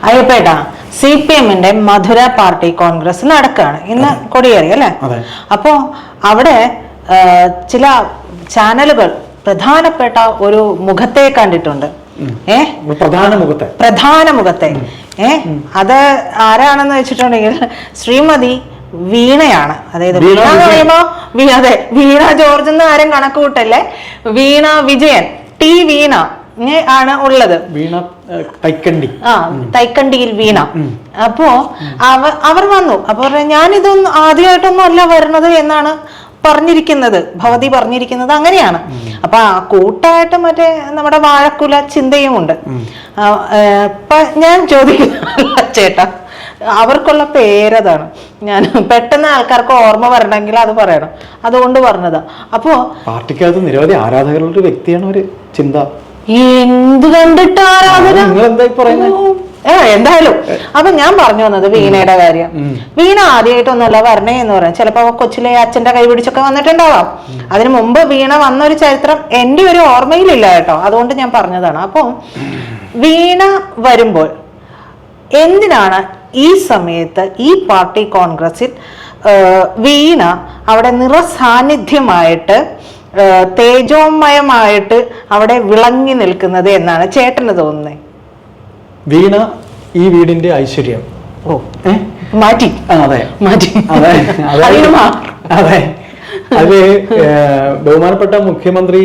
അയ്യപ്പേട്ടാ, CPM-ന്റെ മധുര party Congress നടക്കുകയാണ് ഇന്ന്, കൊടിയേറി അല്ലെ? അപ്പോ അവിടെ ചില ചാനലുകൾ പ്രധാനപ്പെട്ട ഒരു മുഖത്തെ കണ്ടിട്ടുണ്ട്. പ്രധാന മുഖത്തെ അത് ആരാണെന്ന് വെച്ചിട്ടുണ്ടെങ്കിൽ ശ്രീമതി വീണയാണ്. അതായത് വീണ എന്ന് പറയുമ്പോ അതെ, വീണ ജോർജ് എന്ന് ആരും കണക്ക് കൂട്ടല്ലേ, വീണ വിജയൻ, ടി വീണ ആണ് ഉള്ളത്. തൈക്കണ്ടിയിൽ വീണ. അപ്പോ അവർ വന്നു. അപ്പൊ ഞാനിതൊന്നും ആദ്യമായിട്ടൊന്നും അല്ല വരുന്നത് എന്നാണ് പറഞ്ഞിരിക്കുന്നത്, ഭവതി പറഞ്ഞിരിക്കുന്നത് അങ്ങനെയാണ്. അപ്പൊ ആ കൂട്ടായിട്ട് മറ്റേ നമ്മുടെ വാഴക്കുല ചിന്തയും ഉണ്ട്. ഞാൻ ചോദിക്കുന്ന ചേട്ടാ, അവർക്കുള്ള പേരതാണ്. ഞാൻ പെട്ടെന്ന് ആൾക്കാർക്ക് ഓർമ്മ വരണമെങ്കിൽ അത് പറയണം, അതുകൊണ്ട് പറഞ്ഞതാ. അപ്പോ പാർട്ടിക്കകത്ത് നിരവധി ആരാധകരുടെ ഒരു വ്യക്തിയാണ് ഒരു ചിന്ത. എന്ത് കണ്ടിട്ട് ആരാധന? എന്തായാലും അപ്പൊ ഞാൻ പറഞ്ഞു വന്നത് വീണയുടെ കാര്യം. വീണ ആദ്യമായിട്ടൊന്നുമല്ല വരണേ എന്ന് പറയാം. ചിലപ്പോ കൊച്ചിലെ അച്ഛന്റെ കൈ പിടിച്ചൊക്കെ വന്നിട്ടുണ്ടാവാം. അതിനു മുമ്പ് വീണ വന്നൊരു ചരിത്രം എന്റെ ഒരു ഓർമ്മയിലില്ല കേട്ടോ, അതുകൊണ്ട് ഞാൻ പറഞ്ഞതാണ്. അപ്പൊ വീണ വരുമ്പോൾ എന്തിനാണ് ഈ സമയത്ത് ഈ പാർട്ടി കോൺഗ്രസിൽ വീണ അവിടെ നിറസാന്നിധ്യമായിട്ട് തേജോമയമായിട്ട് അവിടെ വിളങ്ങി നിൽക്കുന്നത് എന്നാണ് ചേട്ടന് തോന്നുന്നത്? വീണ ഈ വീടിന്റെ ഐശ്വര്യം. മാറ്റി അതെ അത് ബഹുമാനപ്പെട്ട മുഖ്യമന്ത്രി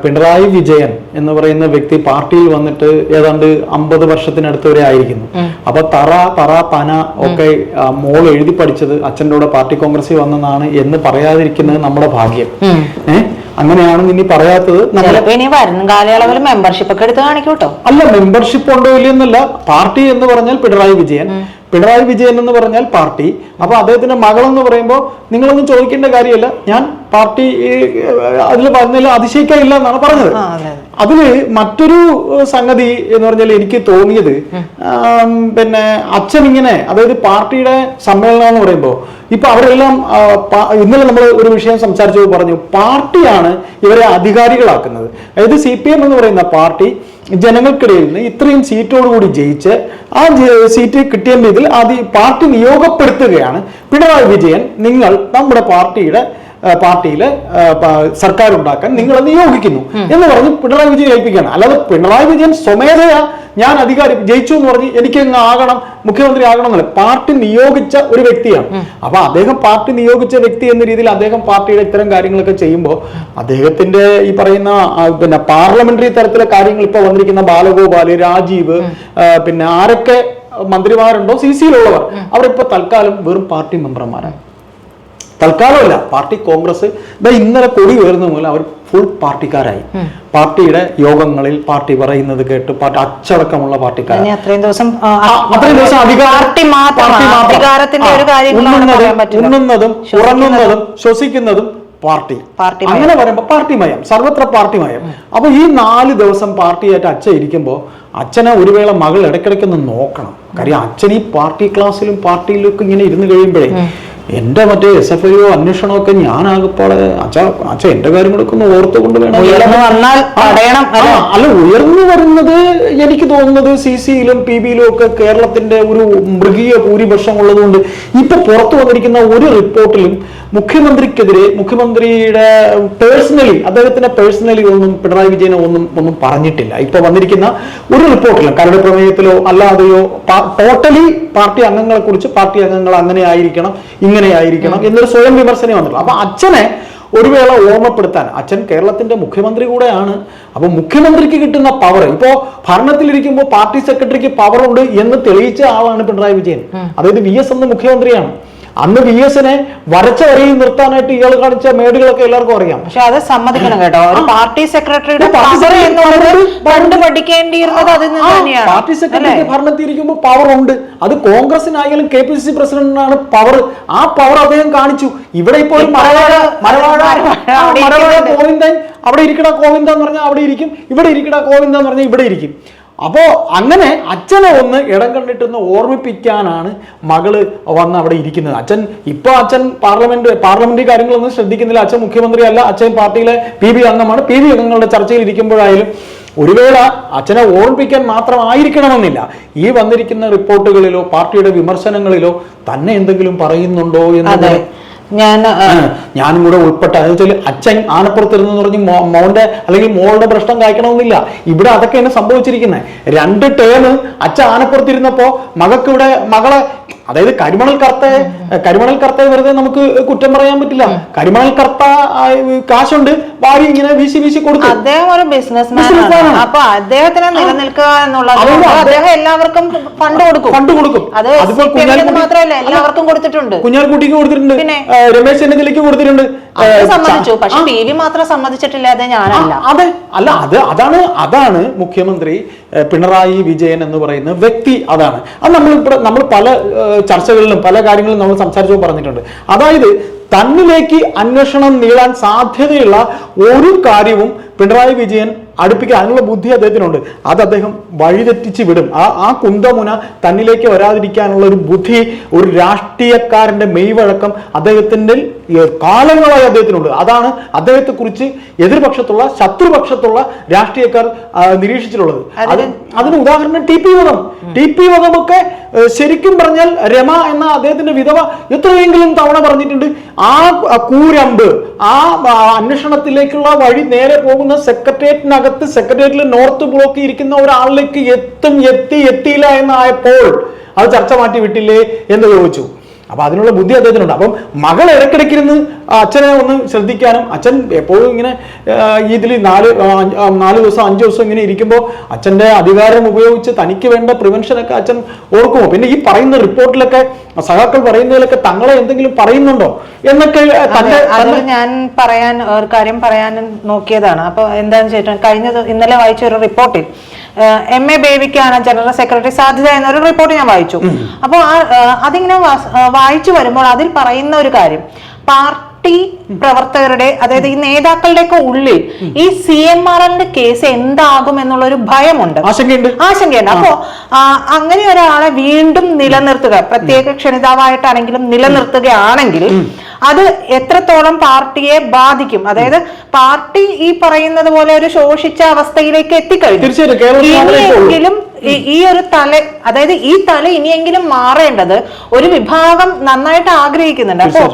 പിണറായി വിജയൻ എന്ന് പറയുന്ന വ്യക്തി പാർട്ടിയിൽ വന്നിട്ട് ഏതാണ്ട് 50 വർഷത്തിനടുത്ത് വരെ ആയിരിക്കുന്നു. അപ്പൊ തറ പന ഒക്കെ മോൾ എഴുതി പഠിച്ചത് അച്ഛൻ്റെ കൂടെ പാർട്ടി കോൺഗ്രസിൽ വന്നെന്നാണ് എന്ന് പറയാതിരിക്കുന്നത് നമ്മുടെ ഭാഗ്യം. അങ്ങനെയാണെന്ന് ഇനി പറയാത്തത് കാലയളവിൽ മെമ്പർഷിപ്പ് ഒക്കെ എടുത്ത് കാണിക്കൂട്ടോ. അല്ല, മെമ്പർഷിപ്പ് ഉണ്ടോ ഇല്ലെന്നല്ല. പാർട്ടി എന്ന് പറഞ്ഞാൽ പിണറായി വിജയൻ എന്ന് പറഞ്ഞാൽ പാർട്ടി. അപ്പൊ അദ്ദേഹത്തിന്റെ മകളെന്ന് പറയുമ്പോൾ നിങ്ങളൊന്നും ചോദിക്കേണ്ട കാര്യമല്ല. ഞാൻ പാർട്ടി അതിൽ പറഞ്ഞതിൽ അതിശയിക്കാനില്ല എന്നാണ് പറഞ്ഞത്. അതില് മറ്റൊരു സംഗതി എന്ന് പറഞ്ഞാൽ എനിക്ക് തോന്നിയത്, പിന്നെ അച്ഛൻ ഇങ്ങനെ, അതായത് പാർട്ടിയുടെ സമ്മേളനം എന്ന് പറയുമ്പോൾ ഇപ്പൊ അവരെല്ലാം ഇന്നലെ നമ്മൾ ഒരു വിഷയം സംസാരിച്ചു പറഞ്ഞു, പാർട്ടിയാണ് ഇവരെ അധികാരികളാക്കുന്നത്. അതായത് CPM എന്ന് പറയുന്ന പാർട്ടി ജനങ്ങൾക്കിടയിൽ നിന്ന് ഇത്രയും സീറ്റോടുകൂടി ജയിച്ച് ആ സീറ്റ് കിട്ടിയതിൽ ആദ്യം പാർട്ടി നിയോഗപ്പെടുത്തുകയാണ്. പിണറായി വിജയൻ, നിങ്ങൾ നമ്മുടെ പാർട്ടിയിലെ സർക്കാർ ഉണ്ടാക്കാൻ നിങ്ങളെ നിയോഗിക്കുന്നു എന്ന് പറഞ്ഞ് പിണറായി വിജയൻ ഏൽപ്പിക്കുകയാണ്. അല്ലാതെ പിണറായി വിജയൻ സ്വമേധയാ ഞാൻ അധികാരി ജയിച്ചു എന്ന് പറഞ്ഞ് എനിക്ക് ആകണം, മുഖ്യമന്ത്രി ആകണം എന്നല്ല. പാർട്ടി നിയോഗിച്ച ഒരു വ്യക്തിയാണ്. അപ്പൊ അദ്ദേഹം പാർട്ടി നിയോഗിച്ച വ്യക്തി എന്ന രീതിയിൽ അദ്ദേഹം പാർട്ടിയുടെ ഇത്തരം കാര്യങ്ങളൊക്കെ ചെയ്യുമ്പോൾ അദ്ദേഹത്തിന്റെ ഈ പറയുന്ന പിന്നെ പാർലമെന്ററി തലത്തിലെ കാര്യങ്ങൾ ഇപ്പൊ വന്നിരിക്കുന്ന ബാലഗോപാല്, രാജീവ്, പിന്നെ ആരൊക്കെ മന്ത്രിമാരുണ്ടോ CC-യിലുള്ളവർ, അവരിപ്പോ തൽക്കാലം വെറും പാർട്ടി മെമ്പർമാരാണ്. തൽക്കാലമല്ല, പാർട്ടി കോൺഗ്രസ് ഇന്നലെ കൊടി ഉയർന്ന മൂലം അവർ ഫുൾ പാർട്ടിക്കാരായി. പാർട്ടിയുടെ യോഗങ്ങളിൽ പാർട്ടി പറയുന്നത് കേട്ട് പാർട്ടി അച്ചടക്കമുള്ള പാർട്ടിക്കാരാണ്. അത്രയും ദിവസം ഉണ്ണുന്നതും ഉറങ്ങുന്നതും ശ്വസിക്കുന്നതും പാർട്ടി. അങ്ങനെ പറയുമ്പോൾ പാർട്ടിമയം, സർവത്ര പാർട്ടിമയം. അപ്പൊ ഈ 4 ദിവസം പാർട്ടിയായിട്ട് അച്ഛൻ ഇരിക്കുമ്പോൾ അച്ഛനെ ഒരു വേള മകൾ ഇടയ്ക്കിടയ്ക്കൊന്ന് നോക്കണം. കാര്യം അച്ഛൻ ഈ പാർട്ടി ക്ലാസ്സിലും പാർട്ടിയിലൊക്കെ ഇങ്ങനെ ഇരുന്ന് കഴിയുമ്പോഴേ എന്റെ മറ്റേ SFIO അന്വേഷണമൊക്കെ ഞാനാകപ്പാടെ അച്ഛൻ എന്റെ കാര്യങ്ങളൊക്കെ ഒന്ന് ഓർത്തുകൊണ്ട് വേണം. അല്ല, ഉയർന്നു വരുന്നത് എനിക്ക് തോന്നുന്നത് CC-യിലും PB-യിലും ഒക്കെ കേരളത്തിന്റെ ഒരു മൃഗീയ ഭൂരിപക്ഷം ഉള്ളതുകൊണ്ട് ഇപ്പൊ പുറത്തു വന്നിരിക്കുന്ന ഒരു റിപ്പോർട്ടിലും മുഖ്യമന്ത്രിക്കെതിരെ, മുഖ്യമന്ത്രിയുടെ അദ്ദേഹത്തിന്റെ പേഴ്സണലി ഒന്നും പിണറായി വിജയനെ ഒന്നും പറഞ്ഞിട്ടില്ല. ഇപ്പൊ വന്നിരിക്കുന്ന ഒരു റിപ്പോർട്ടിലും കരട് പ്രമേയത്തിലോ അല്ലാതെയോ ടോട്ടലി പാർട്ടി അംഗങ്ങളെ കുറിച്ച് പാർട്ടി അംഗങ്ങൾ അങ്ങനെ ആയിരിക്കണം, ഇങ്ങനെ ആയിരിക്കണം എന്നൊരു സ്വയം വിമർശനം വന്നിട്ടുള്ളൂ. അപ്പൊ അച്ഛനെ ഒരു വേള ഓർമ്മപ്പെടുത്താൻ, അച്ഛൻ കേരളത്തിന്റെ മുഖ്യമന്ത്രി കൂടെയാണ്. അപ്പൊ മുഖ്യമന്ത്രിക്ക് കിട്ടുന്ന പവർ, ഇപ്പോ ഭരണത്തിലിരിക്കുമ്പോൾ പാർട്ടി സെക്രട്ടറിക്ക് പവർ ഉണ്ട് എന്ന് തെളിയിച്ച ആളാണ് പിണറായി വിജയൻ. അതായത് VS അന്ന് മുഖ്യമന്ത്രിയാണ്. അന്ന് VS-നെ വരച്ച വരയിൽ നിർത്താനായിട്ട് ഇയാൾ കാണിച്ച മേടുകളൊക്കെ എല്ലാവർക്കും അറിയാം. പക്ഷെ അത് സമ്മതിക്കണം കേട്ടോ, ഒരു പാർട്ടി സെക്രട്ടറിയുടെ പാർട്ടി സെക്രട്ടറി ഭരണത്തിരിക്കുമ്പോൾ പവർ ഉണ്ട്. അത് കോൺഗ്രസിനായാലും KPCC പ്രസിഡന്റിനാണ് പവർ. ആ പവർ അദ്ദേഹം കാണിച്ചു. ഇവിടെ ഇപ്പോൾ കോവിന്ദൻ അവിടെ ഇരിക്കട കോവിന്ദ എന്ന് പറഞ്ഞാൽ അവിടെ ഇരിക്കും, ഇവിടെ ഇരിക്കട കോവിന്ദ എന്ന് പറഞ്ഞാൽ ഇവിടെ ഇരിക്കും. അപ്പോ അങ്ങനെ അച്ഛനെ ഒന്ന് ഇടം കണ്ടിട്ടൊന്ന് ഓർമ്മിപ്പിക്കാനാണ് മകള് വന്ന് അവിടെ ഇരിക്കുന്നത്. അച്ഛൻ പാർലമെന്ററി കാര്യങ്ങളൊന്നും ശ്രദ്ധിക്കുന്നില്ല. അച്ഛൻ മുഖ്യമന്ത്രി അല്ല, അച്ഛൻ പാർട്ടിയിലെ PB അംഗമാണ്. PB അംഗങ്ങളുടെ ചർച്ചയിൽ ഇരിക്കുമ്പോഴായാലും ഒരു വേള അച്ഛനെ ഓർമ്മിപ്പിക്കാൻ മാത്രമായിരിക്കണമെന്നില്ല. ഈ വന്നിരിക്കുന്ന റിപ്പോർട്ടുകളിലോ പാർട്ടിയുടെ വിമർശനങ്ങളിലോ തന്നെ എന്തെങ്കിലും പറയുന്നുണ്ടോ എന്ന് ഞാനും കൂടെ ഉൾപ്പെട്ട വെച്ചാൽ അച്ഛൻ ആനപ്പുറത്തിരുന്ന് പറഞ്ഞ് മോന്റെ അല്ലെങ്കിൽ മോളുടെ പ്രശ്നം കായ്ക്കണമെന്നില്ല. ഇവിടെ അതൊക്കെയാണ് സംഭവിച്ചിരിക്കുന്നത്. 2 ടേം അച്ഛൻ ആനപ്പുറത്തിരുന്നപ്പോ മകളെ അതായത് കരിമണൽ കർത്തയെ വെറുതെ നമുക്ക് കുറ്റം പറയാൻ പറ്റില്ല. കരിമണൽ കർത്ത കാശുണ്ട് വാരി ഇങ്ങനെ വീശി കൊടുത്തു. അദ്ദേഹം ഒരു ബിസിനസ്മാനാണ്. അപ്പൊ അദ്ദേഹത്തിന് നിലനിൽക്കുക എന്നുള്ളത് അദ്ദേഹം എല്ലാവർക്കും ഫണ്ട് കൊടുക്കും. അത് മാത്രമല്ല എല്ലാവർക്കും കൊടുത്തിട്ടുണ്ട്. കുഞ്ഞാൽക്കുട്ടിക്ക് കൊടുത്തിട്ടുണ്ട്, രമേശ് ചെന്നിത്തലയ്ക്ക് കൊടുത്തിട്ടുണ്ട്. സമ്മതിച്ചു. പക്ഷെ PV മാത്രം സമ്മതിച്ചിട്ടില്ല. അത് ഞാനല്ല. അതാണ് മുഖ്യമന്ത്രി പിണറായി വിജയൻ എന്ന് പറയുന്ന വ്യക്തി. അതാണ് അത് നമ്മൾ പല ചർച്ചകളിലും പല കാര്യങ്ങളിലും നമ്മൾ സംസാരിച്ചു പറഞ്ഞിട്ടുണ്ട്. അതായത് തന്നിലേക്ക് അന്വേഷണം നീളാൻ സാധ്യതയുള്ള ഒരു കാര്യവും പിണറായി വിജയൻ അടുപ്പിക്കുക അതിനുള്ള ബുദ്ധി അദ്ദേഹത്തിനുണ്ട്. അത് അദ്ദേഹം വഴിതെറ്റിച്ച് വിടും. ആ കുന്തമുന തന്നിലേക്ക് വരാതിരിക്കാനുള്ള ഒരു ബുദ്ധി, ഒരു രാഷ്ട്രീയക്കാരന്റെ മെയ്വഴക്കം അദ്ദേഹത്തിന്റെ കാലങ്ങളായി അദ്ദേഹത്തിനുണ്ട്. അതാണ് അദ്ദേഹത്തെക്കുറിച്ച് എതിർപക്ഷത്തുള്ള ശത്രുപക്ഷത്തുള്ള രാഷ്ട്രീയക്കാർ നിരീക്ഷിച്ചിട്ടുള്ളത്. അതിന് ഉദാഹരണം ടി പി വധമൊക്കെ ശരിക്കും പറഞ്ഞാൽ രമ എന്ന അദ്ദേഹത്തിന്റെ വിധവ എത്രയെങ്കിലും തവണ പറഞ്ഞിട്ടുണ്ട്. ആ കൂരമ്പ്, ആ അന്വേഷണത്തിലേക്കുള്ള വഴി നേരെ പോകുന്ന സെക്രട്ടേറിയറ്റിൽ നോർത്ത് ബ്ലോക്കിൽ ഇരിക്കുന്ന ഒരാളിലേക്ക് എത്തിയില്ല എന്നായപ്പോൾ അത് ചർച്ച മാറ്റി വിട്ടില്ലേ എന്ന് ചോദിച്ചു. അപ്പൊ അതിനുള്ള ബുദ്ധി അദ്ദേഹത്തിനുണ്ട്. അപ്പം മകൾ ഇടയ്ക്കിടയ്ക്കിരുന്ന് അച്ഛനെ ഒന്ന് ശ്രദ്ധിക്കാനും, അച്ഛൻ എപ്പോഴും ഇങ്ങനെ ഇതിൽ 4 ദിവസം 5 ദിവസം ഇങ്ങനെ ഇരിക്കുമ്പോൾ അച്ഛന്റെ അധികാരം ഉപയോഗിച്ച് തനിക്ക് വേണ്ട പ്രിവെൻഷനൊക്കെ അച്ഛൻ ഓർക്കുമോ? പിന്നെ ഈ പറയുന്ന റിപ്പോർട്ടിലൊക്കെ സഖാക്കൾ പറയുന്നതിലൊക്കെ തങ്ങളെ എന്തെങ്കിലും പറയുന്നുണ്ടോ എന്നൊക്കെ ഞാൻ ഒരു കാര്യം പറയാൻ നോക്കിയതാണ്. അപ്പൊ എന്താണെന്ന് വെച്ചിട്ടുണ്ടെങ്കിൽ ഇന്നലെ വായിച്ച ഒരു റിപ്പോർട്ടിൽ MA ബേബിക്കാണ് ജനറൽ സെക്രട്ടറി സാധ്യത എന്നൊരു റിപ്പോർട്ട് ഞാൻ വായിച്ചു. അപ്പോൾ അതിങ്ങനെ വായിച്ചു വരുമ്പോൾ അതിൽ പറയുന്ന ഒരു കാര്യം, പാർട്ടി പ്രവർത്തകരുടെ അതായത് ഈ നേതാക്കളുടെയൊക്കെ ഉള്ളിൽ ഈ CMRL കേസ് എന്താകും എന്നുള്ള ഒരു ഭയമുണ്ട്, ആശങ്കയുണ്ട്. അപ്പോ അങ്ങനെ ഒരാളെ വീണ്ടും നിലനിർത്തുക, പ്രത്യേക ക്ഷണിതാവായിട്ടാണെങ്കിലും നിലനിർത്തുകയാണെങ്കിൽ അത് എത്രത്തോളം പാർട്ടിയെ ബാധിക്കും? അതായത് പാർട്ടി ഈ പറയുന്നത് പോലെ ഒരു ശോഷിച്ച അവസ്ഥയിലേക്ക് എത്തിക്കഴിഞ്ഞു. ഇനിയെങ്കിലും ഈ ഒരു അതായത് ഈ തല ഇനിയെങ്കിലും മാറേണ്ടത് ഒരു വിഭാഗം നന്നായിട്ട് ആഗ്രഹിക്കുന്നുണ്ട്. അപ്പോ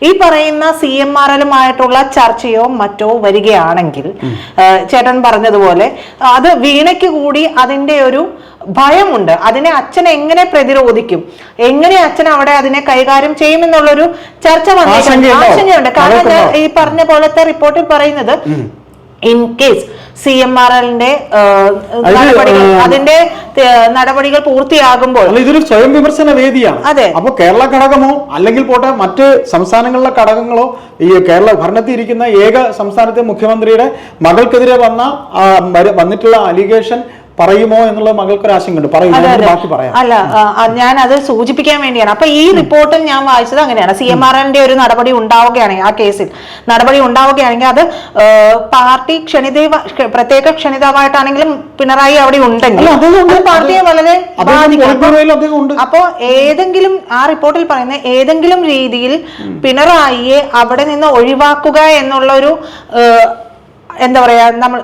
ഈ പറയുന്ന CMRL-ഉമായിട്ടുള്ള ചർച്ചയോ മറ്റോ വരികയാണെങ്കിൽ ചേട്ടൻ പറഞ്ഞതുപോലെ അത് വീണയ്ക്ക് കൂടി അതിന്റെ ഒരു ഭയമുണ്ട്. അതിനെ അച്ഛൻ എങ്ങനെ പ്രതിരോധിക്കും, എങ്ങനെ അച്ഛൻ അവിടെ അതിനെ കൈകാര്യം ചെയ്യുമെന്നുള്ളൊരു ചർച്ച ആശങ്കയുണ്ട്. കാരണം ഈ പറഞ്ഞ പോലത്തെ റിപ്പോർട്ടിൽ പറയുന്നത് ഇൻ കേസ് CMRL-ന്റെ നടപടികൾ പൂർത്തിയാകുമ്പോൾ ഇതൊരു സ്വയം വിമർശന വേദിയാണ്. അതെ. അപ്പൊ കേരള ഘടകമോ അല്ലെങ്കിൽ പോട്ടെ മറ്റ് സംസ്ഥാനങ്ങളിലെ ഘടകങ്ങളോ ഈ കേരള ഭരണത്തിൽ ഇരിക്കുന്ന ഏക സംസ്ഥാനത്തെ മുഖ്യമന്ത്രിയുടെ മകൾക്കെതിരെ വന്നിട്ടുള്ള അലിഗേഷൻ പറയുമോ എന്നുള്ള മകൾക്കൊരു ആശങ്കയുണ്ട്. ബാക്കി പറയാം. അല്ല, ഞാൻ അത് സൂചിപ്പിക്കാൻ വേണ്ടിയാണ്. അപ്പൊ ഈ റിപ്പോർട്ടിൽ ഞാൻ വായിച്ചത് അങ്ങനെയാണ്. CMRL-ന്റെ ഒരു നടപടി ഉണ്ടാവുകയാണെങ്കിൽ, ആ കേസിൽ നടപടി ഉണ്ടാവുകയാണെങ്കിൽ അത് പാർട്ടി പ്രത്യേക ക്ഷണിതാവായിട്ടാണെങ്കിലും പിണറായി അവിടെ ഉണ്ടെങ്കിൽ പാർട്ടിയെ വളരെ ബാധിക്കും. അപ്പോ ഏതെങ്കിലും ആ റിപ്പോർട്ടിൽ പറയുന്ന ഏതെങ്കിലും രീതിയിൽ പിണറായിയെ അവിടെ നിന്ന് ഒഴിവാക്കുക എന്നുള്ള ഒരു എന്താ പറയാ, നമ്മൾ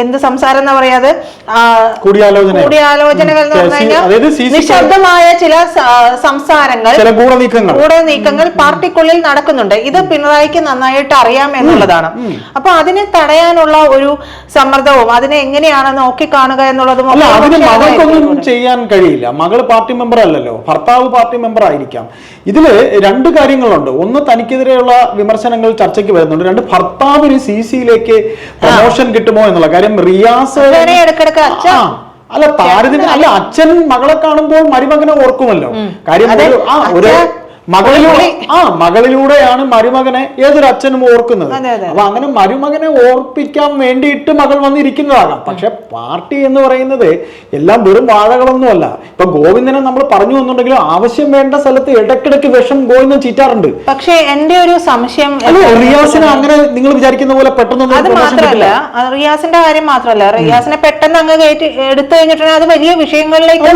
എന്ത് സംസാരം എന്നാ പറയാതെ കൂടിയാലോചനകൾ എന്ന് പറഞ്ഞു കഴിഞ്ഞാൽ നിശബ്ദമായ ചില സംസാരങ്ങൾ, ഗൂഢനീക്കങ്ങൾ പാർട്ടിക്കുള്ളിൽ നടക്കുന്നുണ്ട്. ഇത് പിണറായിക്ക് നന്നായിട്ട് അറിയാം എന്നുള്ളതാണ്. അപ്പൊ അതിനെ തടയാനുള്ള ഒരു സമ്മർദ്ദവും അതിനെ എങ്ങനെയാണ് നോക്കിക്കാണുക എന്നുള്ളതും മകൾക്കൊന്നും ചെയ്യാൻ കഴിയില്ല. മകള് പാർട്ടി മെമ്പർ അല്ലല്ലോ, ഭർത്താവ് പാർട്ടി മെമ്പർ ആയിരിക്കാം. ഇതില് 2 കാര്യങ്ങളുണ്ട്. ഒന്ന്, തനിക്കെതിരെയുള്ള വിമർശനങ്ങൾ ചർച്ചയ്ക്ക് വരുന്നുണ്ട്. 2, ഭർത്താവിന് CC-യിലേക്ക് പ്രമോഷൻ കിട്ടുമോ എന്നുള്ള കാര്യം. റിയാസ് അച്ഛൻ മകളെ കാണുമ്പോൾ മരുമകനെ ഓർക്കുമല്ലോ. കാര്യം മകളിലൂടെയാണ് മരുമകനെ ഏതൊരു അച്ഛനും ഓർക്കുന്നത്. അപ്പൊ അങ്ങനെ മരുമകനെ ഓർപ്പിക്കാൻ വേണ്ടിയിട്ട് മകൾ വന്നിരിക്കുന്നതാകാം. പക്ഷെ പാർട്ടി എന്ന് പറയുന്നത് എല്ലാം വെറും വാഴകളൊന്നുമല്ല. ഇപ്പൊ ഗോവിന്ദനെ നമ്മൾ പറഞ്ഞു വന്നിട്ടുണ്ടെങ്കിലും ആവശ്യം വേണ്ട സ്ഥലത്ത് ഇടയ്ക്കിടയ്ക്ക് വിഷം ഗോവിന്ദൻ ചീറ്റാറുണ്ട്. പക്ഷെ എന്റെ ഒരു സംശയം, റിയാസിനെ അങ്ങനെ നിങ്ങൾ വിചാരിക്കുന്ന പോലെ പെട്ടെന്ന് അത് മാത്രമല്ല, റിയാസിന്റെ കാര്യം മാത്രമല്ല, റിയാസിനെ പെട്ടെന്ന് അങ്ങ് എടുത്തു കഴിഞ്ഞിട്ടുണ്ടെങ്കിൽ അത് വലിയ വിഷയങ്ങളിലേക്ക്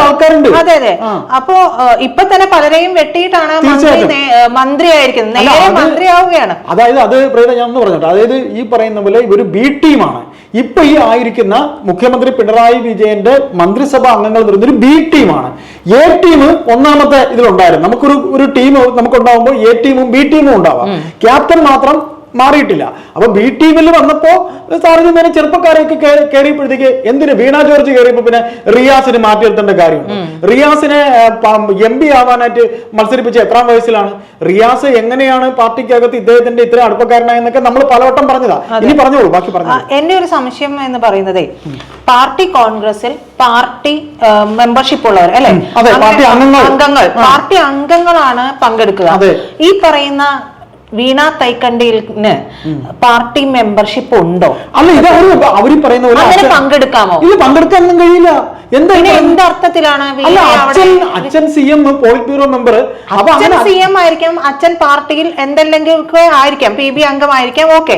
ആൾക്കാരുണ്ട്. അതെ. അപ്പോ ഇപ്പൊ തന്നെ പലരെയും വെട്ടിയിട്ടാണ് മന്ത്രിയായിരിക്കുന്നത്, നേരെ മന്ത്രിയാവുകയാണ്. അതായത് അത് പ്രീത ഞാൻ ഒന്ന് പറഞ്ഞോട്ടെ, അതായത് ഈ പറയുന്ന പോലെ ഇവര് ബി ടീമാണ്. ഇപ്പൊ ഈ ആയിരിക്കുന്ന മുഖ്യമന്ത്രി പിണറായി വിജയന്റെ മന്ത്രിസഭാ അംഗങ്ങൾ വരുന്നൊരു ബി ടീമാണ്. എ ടീം ഒന്നാമത്തെ ഇതിലുണ്ടായിരുന്നു. ഒരു ടീം നമുക്കുണ്ടാവുമ്പോൾ എ ടീമും ബി ടീമും ഉണ്ടാവാം. ക്യാപ്റ്റൻ മാത്രം മാറിയിട്ടില്ല. അപ്പൊ ബി ടീമിൽ വന്നപ്പോ സാറിന് ചെറുപ്പക്കാരെയൊക്കെ കയറിയപ്പോഴത്തേക്ക് എന്തിന് വീണ ജോർജ് കയറിയപ്പോ പിന്നെ റിയാസിന് മാറ്റി നിർത്തേണ്ട കാര്യമുണ്ട്. റിയാസിനെ MP ആവാനായിട്ട് മത്സരിപ്പിച്ച എത്രാം വയസ്സിലാണ്? റിയാസ് എങ്ങനെയാണ് പാർട്ടിക്കകത്ത് ഇദ്ദേഹത്തിന്റെ ഇത്ര അടുപ്പക്കാരനായെന്നൊക്കെ നമ്മൾ പലവട്ടം പറഞ്ഞതാ. ഇനി പറഞ്ഞോളൂ, ബാക്കി പറഞ്ഞു. എന്റെ ഒരു സംശയം എന്ന് പറയുന്നത്, പാർട്ടി കോൺഗ്രസിൽ പാർട്ടി മെമ്പർഷിപ്പ് ഉള്ളവർ അല്ലെ, പാർട്ടി അംഗങ്ങളാണ് പങ്കെടുക്കുക. ഈ പറയുന്ന വീണ തൈക്കണ്ടിന് പാർട്ടി മെമ്പർഷിപ്പ് ഉണ്ടോ? അല്ല, ഇത് അവര് പറയുന്ന പോലെ അങ്ങനെ പങ്കെടുക്കാമോ? ഇത് പങ്കെടുക്കാനൊന്നും കഴിയില്ല. എന്തർത്ഥത്തിലാണ്? അച്ഛൻ CM പോളിറ്റ് ബ്യൂറോ മെമ്പർ, അച്ഛൻ CM ആയിരിക്കാം, അച്ഛൻ പാർട്ടിയിൽ എന്തെങ്കിലും ആയിരിക്കാം, PB അംഗമായിരിക്കാം. ഓക്കെ,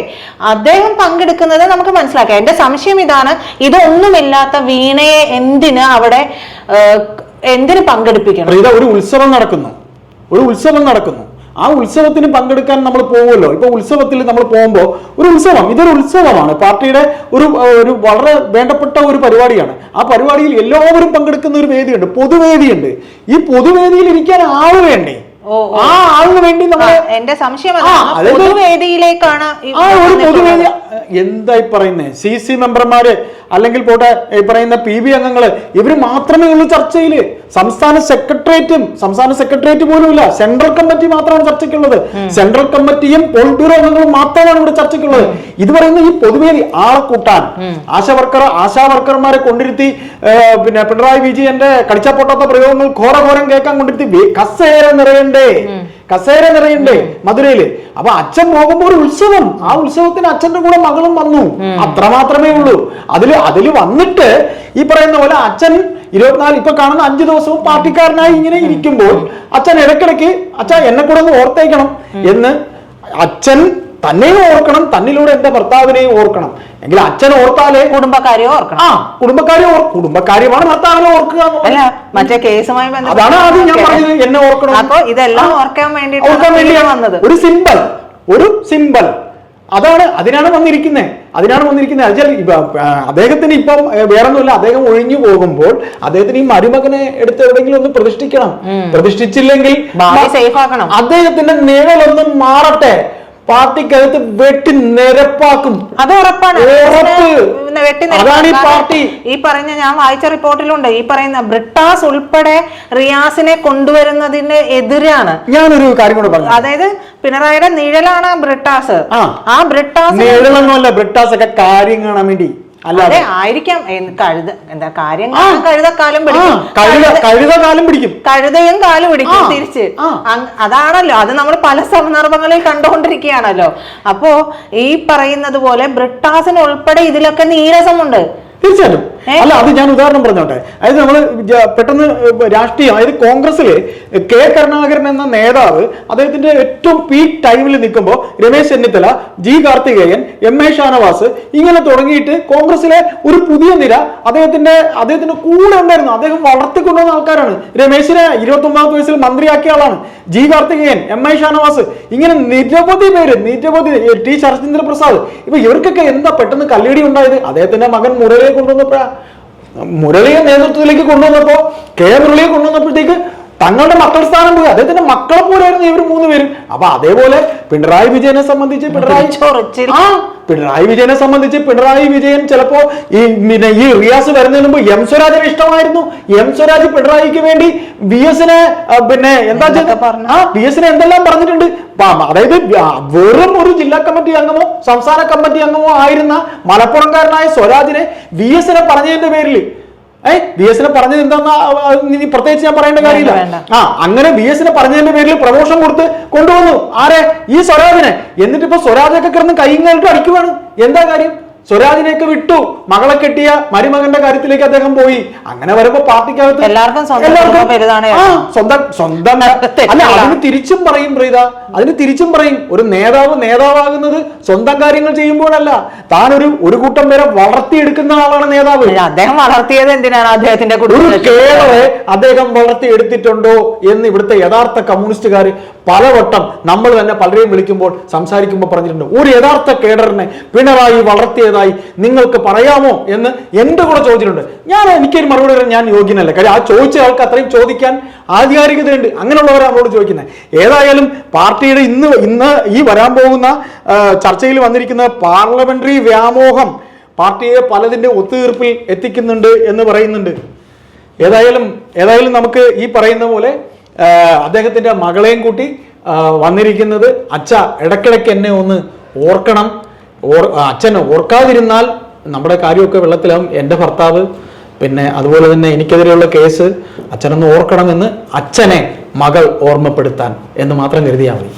അദ്ദേഹം പങ്കെടുക്കുന്നത് നമുക്ക് മനസ്സിലാക്കാം. എന്റെ സംശയം ഇതാണ്, ഇതൊന്നുമില്ലാത്ത വീണയെ എന്തിന് പങ്കെടുപ്പിക്കണം? ഒരു ഉത്സവം നടക്കുന്നു. ആ ഉത്സവത്തിന് പങ്കെടുക്കാൻ നമ്മൾ പോകുമല്ലോ. ഇപ്പൊ ഉത്സവത്തിൽ നമ്മൾ പോകുമ്പോൾ ഇതൊരു ഉത്സവമാണ്, പാർട്ടിയുടെ ഒരു വളരെ വേണ്ടപ്പെട്ട ഒരു പരിപാടിയാണ്. ആ പരിപാടിയിൽ എല്ലാവരും പങ്കെടുക്കുന്ന ഒരു വേദിയുണ്ട്, പൊതുവേദിയുണ്ട്. ഈ പൊതുവേദിയിൽ ഇരിക്കാൻ ആള് വേണ്ടേ? ആ ആളിന് വേണ്ടി നമ്മൾ, എന്റെ സംശയം പൊതുവേദിയിലേക്കാണ്. എന്തായി പറയുന്നേ, CC മെമ്പർമാര് അല്ലെങ്കിൽ പോട്ടെ ഈ പറയുന്ന PB അംഗങ്ങള്, ഇവര് മാത്രമേ ഉള്ളൂ ചർച്ചയില്. സംസ്ഥാന സെക്രട്ടേറിയറ്റ് പോലും ഇല്ല. സെൻട്രൽ കമ്മിറ്റി മാത്രമാണ് ചർച്ചയ്ക്കുള്ളത്. സെൻട്രൽ കമ്മിറ്റിയും പോളിറ്റ് ബ്യൂറോ അംഗങ്ങളും മാത്രമാണ് ഇവിടെ ചർച്ചയ്ക്കുള്ളത്. ഇത് പറയുന്ന ഈ പൊതുവേദി ആളെ കൂട്ടാൻ ആശാ വർക്കർമാരെ കൊണ്ടിരുത്തി, പിന്നെ പിണറായി വിജയന്റെ കടിച്ചപ്പൊട്ടാത്ത പ്രയോഗങ്ങൾ ഘോരഘോരം കേൾക്കാൻ കൊണ്ടിരുത്തി കസേര നിറയണ്ടേ മധുരയില്. അപ്പൊ അച്ഛൻ പോകുമ്പോ ഒരു ഉത്സവം, ആ ഉത്സവത്തിന് അച്ഛന്റെ കൂടെ മകളും വന്നു, അത്ര മാത്രമേ ഉള്ളൂ. അതില് വന്നിട്ട് ഈ പറയുന്ന പോലെ അച്ഛൻ 24 ഇപ്പൊ കാണുന്ന 5 ദിവസവും പാർട്ടിക്കാരനായി ഇങ്ങനെ ഇരിക്കുമ്പോൾ അച്ഛൻ ഇടയ്ക്കിടയ്ക്ക് അച്ഛൻ എന്നെ കൂടെ ഒന്ന് ഓർത്തേക്കണം എന്ന്, അച്ഛൻ തന്നെയും ഓർക്കണം, തന്നിലൂടെ എന്റെ ഭർത്താവിനെയും ഓർക്കണം. എങ്കിൽ അച്ഛൻ ഓർത്താലേ കുടുംബക്കാരെയോ ഓർക്കണം. കുടുംബക്കാര്യമാണ് ഭർത്താവിനെ ഓർക്കുക. മറ്റേ കേസുമായി അതാണ് ആദ്യം ഞാൻ പറഞ്ഞത്, എന്നെ ഓർക്കണം. അപ്പൊ ഇതെല്ലാം ഓർക്കാൻ വേണ്ടിയാണ് വന്നത്. ഒരു സിമ്പൽ അതിനാണ് വന്നിരിക്കുന്നത്. അദ്ദേഹത്തിന് ഇപ്പം വേറൊന്നുമില്ല. അദ്ദേഹം ഒഴിഞ്ഞു പോകുമ്പോൾ അദ്ദേഹത്തിന് ഈ മരുമകനെ എടുത്ത് എവിടെയെങ്കിലും ഒന്ന് പ്രതിഷ്ഠിക്കണം. പ്രതിഷ്ഠിച്ചില്ലെങ്കിൽ അദ്ദേഹത്തിന്റെ നിഴലൊന്ന് മാറട്ടെ, പാർട്ടിക്കകത്ത് വെട്ടി നിരപ്പാക്കും. അത് ഉറപ്പാണ്. അതാണ് ഈ പാർട്ടി. ഈ പറഞ്ഞ ഞാൻ വായിച്ച റിപ്പോർട്ടിലുണ്ട്, ഈ പറയുന്ന ബ്രിട്ടാസ് ഉൾപ്പെടെ റിയാസിനെ കൊണ്ടുവരുന്നതിന് എതിരാണ്. ഞാനൊരു കാര്യം കൂടെ പറഞ്ഞു, അതായത് പിണറായിയുടെ നിഴലാണ് ബ്രിട്ടാസ്. ആ ബ്രിട്ടാസ് നിഴലൊന്നുമല്ല, ബ്രിട്ടാസ് ഒക്കെ കാര്യം കാണാൻ വേണ്ടി അതെ ആയിരിക്കാം. കാര്യം കഴുതക്കാലം പിടിക്കും, കഴുതയും കാലും പിടിക്കും തിരിച്ച്. അതാണല്ലോ, അത് നമ്മൾ പല സന്ദർഭങ്ങളിൽ കണ്ടുകൊണ്ടിരിക്കുകയാണല്ലോ. അപ്പോ ഈ പറയുന്നത് പോലെ ബ്രിട്ടാസിന് ഉൾപ്പെടെ ഇതിലൊക്കെ നീരസമുണ്ട്. തീർച്ചയായിട്ടും. അല്ല, അത് ഞാൻ ഉദാഹരണം പറഞ്ഞോട്ടെ. അതായത് നമ്മൾ പെട്ടെന്ന് രാഷ്ട്രീയം, അതായത് കോൺഗ്രസില് K കരുണാകരൻ എന്ന നേതാവ് അദ്ദേഹത്തിന്റെ ഏറ്റവും പീക്ക് ടൈമിൽ നിൽക്കുമ്പോൾ രമേശ് ചെന്നിത്തല, G കാർത്തികേയൻ, MA ഷാനവാസ് ഇങ്ങനെ തുടങ്ങിയിട്ട് കോൺഗ്രസിലെ ഒരു പുതിയ നിര അദ്ദേഹത്തിന്റെ കൂടെ ഉണ്ടായിരുന്നു. അദ്ദേഹം വളർത്തിക്കൊണ്ടുവന്ന ആൾക്കാരാണ്. രമേശിനെ 29ാമത്തെ വയസ്സിൽ മന്ത്രിയാക്കിയ ആളാണ്. G കാർത്തികേയൻ, MA ഷാനവാസ്, ഇങ്ങനെ നിരവധി T ശരത്ചന്ദ്ര പ്രസാദ്. ഇപ്പൊ ഇവർക്കൊക്കെ എന്താ പെട്ടെന്ന് കല്ലേടി ഉണ്ടായത്? അദ്ദേഹത്തിന്റെ മകൻ മുരളിയെ നേതൃത്വത്തിലേക്ക് കൊണ്ടുവന്നപ്പോ മുരളിയെ കൊണ്ടുവന്നപ്പോഴത്തേക്ക് തങ്ങളുടെ മക്കൾ സ്ഥാനം പോയി. അദ്ദേഹത്തിന്റെ മക്കളെ പോലെയായിരുന്നു ഇവർ 3 പേരും. അപ്പൊ അതേപോലെ പിണറായി വിജയനെ സംബന്ധിച്ച് പിണറായി വിജയൻ ചിലപ്പോ ഈ റിയാസ് വരുന്നതിന് മുമ്പ് M സ്വരാജിന് ഇഷ്ടമായിരുന്നു. M സ്വരാജ് പിണറായിക്ക് വേണ്ടി VS-നെ VS-നെ എന്തെല്ലാം പറഞ്ഞിട്ടുണ്ട്. അതായത് വെറും ഒരു ജില്ലാ കമ്മിറ്റി അംഗമോ സംസ്ഥാന കമ്മിറ്റി അംഗമോ ആയിരുന്ന മലപ്പുറംകാരനായ സ്വരാജിനെ VS-നെ പറഞ്ഞതിന്റെ പേരിൽ VS-നെ പറഞ്ഞത് എന്താന്ന് പ്രത്യേകിച്ച് ഞാൻ പറയേണ്ട കാര്യമില്ല. അങ്ങനെ VS-നെ പറഞ്ഞതിന്റെ പേരിൽ പ്രമോഷൻ കൊടുത്ത് കൊണ്ടുവന്നു ആരെ? ഈ സ്വരാജിനെ. എന്നിട്ട് ഇപ്പൊ സ്വരാജൊക്കെ കിടന്ന് കൈകാലിട്ട് അടിക്കുവാണ്. എന്താ കാര്യം? സ്വരാജിനെയൊക്കെ വിട്ടു, മകളെ കെട്ടിയ മരുമകന്റെ കാര്യത്തിലേക്ക് അദ്ദേഹം പോയി. അങ്ങനെ വരുമ്പോ പാർട്ടിക്കകത്ത് എല്ലാവർക്കും സ്വന്തം അല്ല, അതിന് തിരിച്ചും പറയും പ്രീത, അതിന് തിരിച്ചും പറയും. ഒരു നേതാവാകുന്നത് സ്വന്തം കാര്യങ്ങൾ ചെയ്യുമ്പോഴല്ല, താൻ ഒരു കൂട്ടം പേരെ വളർത്തിയെടുക്കുന്ന ആളാണ് നേതാവ്. അദ്ദേഹം വളർത്തിയത് എന്തിനാണ്? അദ്ദേഹത്തിന്റെ കേരളെ അദ്ദേഹം വളർത്തിയെടുത്തിട്ടുണ്ടോ എന്ന് ഇവിടുത്തെ യഥാർത്ഥ കമ്മ്യൂണിസ്റ്റുകാർ പലവട്ടം നമ്മൾ തന്നെ പലരെയും വിളിക്കുമ്പോൾ സംസാരിക്കുമ്പോൾ പറഞ്ഞിട്ടുണ്ട്. ഒരു യഥാർത്ഥ കേഡറിനെ പിണറായി വളർത്തിയതായി നിങ്ങൾക്ക് പറയാമോ എന്ന് എന്റെ കൂടെ ചോദിച്ചിട്ടുണ്ട്. എനിക്കൊരു മറുപടി പറയാൻ ഞാൻ യോഗ്യനല്ല. കാര്യം ആ ചോദിച്ച ആൾക്ക് അത്രയും ചോദിക്കാൻ ആധികാരികതയുണ്ട്. അങ്ങനെയുള്ളവരാണ് നമ്മളോട് ചോദിക്കുന്നത്. ഏതായാലും പാർട്ടിയുടെ ഇന്ന് ഈ വരാൻ പോകുന്ന ചർച്ചയിൽ വന്നിരിക്കുന്ന പാർലമെന്ററി വ്യാമോഹം പാർട്ടിയെ പലതിന്റെ ഒത്തുതീർപ്പിൽ എത്തിക്കുന്നുണ്ട് എന്ന് പറയുന്നുണ്ട്. ഏതായാലും നമുക്ക് ഈ പറയുന്ന പോലെ അദ്ദേഹത്തിന്റെ മകളെയും കൂട്ടി വന്നിരിക്കുന്നത്, അച്ഛ ഇടയ്ക്കിടയ്ക്ക് എന്നെ ഒന്ന് ഓർക്കണം, അച്ഛനെ ഓർക്കാതിരുന്നാൽ നമ്മുടെ കാര്യമൊക്കെ വെള്ളത്തിലാവും, എൻ്റെ ഭർത്താവ്, പിന്നെ അതുപോലെ തന്നെ എനിക്കെതിരെയുള്ള കേസ്, അച്ഛനൊന്ന് ഓർക്കണമെന്ന് അച്ഛനെ മകൾ ഓർമ്മപ്പെടുത്താൻ എന്ന് മാത്രം കരുതിയാൽ മതി.